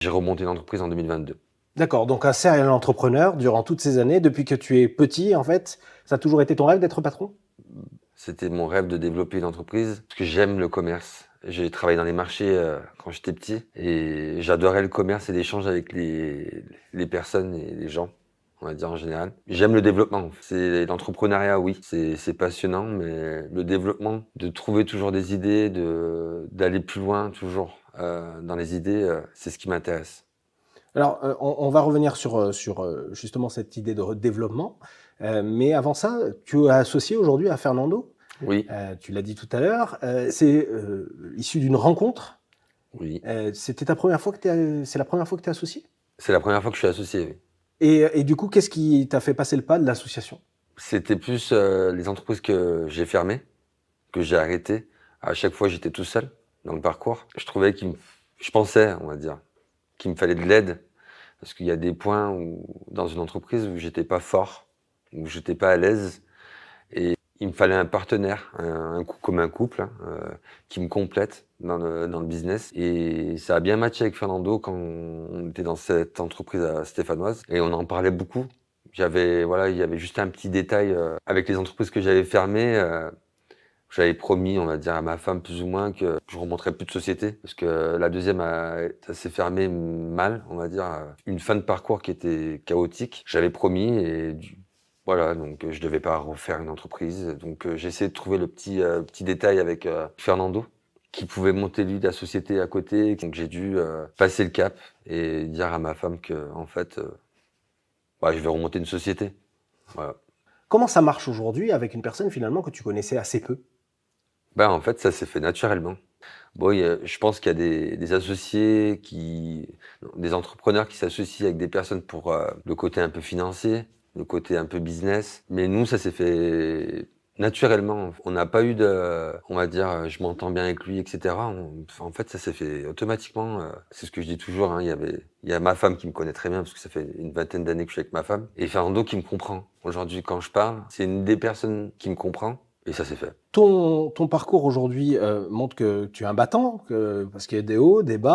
J'ai remonté une entreprise en 2022. D'accord, donc un serial entrepreneur durant toutes ces années, depuis que tu es petit, en fait, ça a toujours été ton rêve d'être patron? C'était mon rêve de développer une entreprise parce que j'aime le commerce. J'ai travaillé dans les marchés quand j'étais petit et j'adorais le commerce et l'échange avec les personnes et les gens, on va dire en général. J'aime le développement. C'est l'entrepreneuriat, oui, c'est passionnant, mais le développement, de trouver toujours des idées, d'aller plus loin toujours dans les idées, c'est ce qui m'intéresse. Alors, on va revenir sur justement cette idée de développement, mais avant ça, tu es associé aujourd'hui à Fernando, Oui, tu l'as dit tout à l'heure, c'est, issu d'une rencontre, oui. c'était ta première fois que tu c'est la première fois que tu es associé? C'est la première fois que je suis associé, oui. Et du coup, qu'est-ce qui t'a fait passer le pas de l'association? C'était plus les entreprises que j'ai fermées, que j'ai arrêtées. À chaque fois, j'étais tout seul dans le parcours. Je trouvais je pensais, on va dire, qu'il me fallait de l'aide parce qu'il y a des points où, dans une entreprise où j'étais pas fort, où j'étais pas à l'aise et il me fallait un partenaire, comme un couple, hein, qui me complète dans le business et ça a bien matché avec Fernando quand on était dans cette entreprise stéphanoise et on en parlait beaucoup. Voilà, il y avait juste un petit détail, avec les entreprises que j'avais fermées, j'avais promis, on va dire, à ma femme plus ou moins que je remonterais plus de société parce que la deuxième ça s'est fermé mal, on va dire, une fin de parcours qui était chaotique. J'avais promis et voilà, donc je devais pas refaire une entreprise. Donc j'ai essayé de trouver le petit détail avec Fernando qui pouvait monter lui la société à côté. Donc j'ai dû passer le cap et dire à ma femme que en fait, bah, je vais remonter une société. Voilà. Comment ça marche aujourd'hui avec une personne finalement que tu connaissais assez peu? Ben, en fait, ça s'est fait naturellement. Bon, je pense qu'il y a des associés des entrepreneurs qui s'associent avec des personnes pour le côté un peu financier, le côté un peu business. Mais nous, ça s'est fait naturellement. On n'a pas eu on va dire, je m'entends bien avec lui, etc. En fait, ça s'est fait automatiquement. C'est ce que je dis toujours, hein, il y a ma femme qui me connaît très bien parce que ça fait une vingtaine d'années que je suis avec ma femme. Et Fernando qui me comprend. Aujourd'hui, quand je parle, c'est une des personnes qui me comprend et ça s'est fait. Ton parcours aujourd'hui, montre que tu es un battant, parce qu'il y a des hauts, des bas.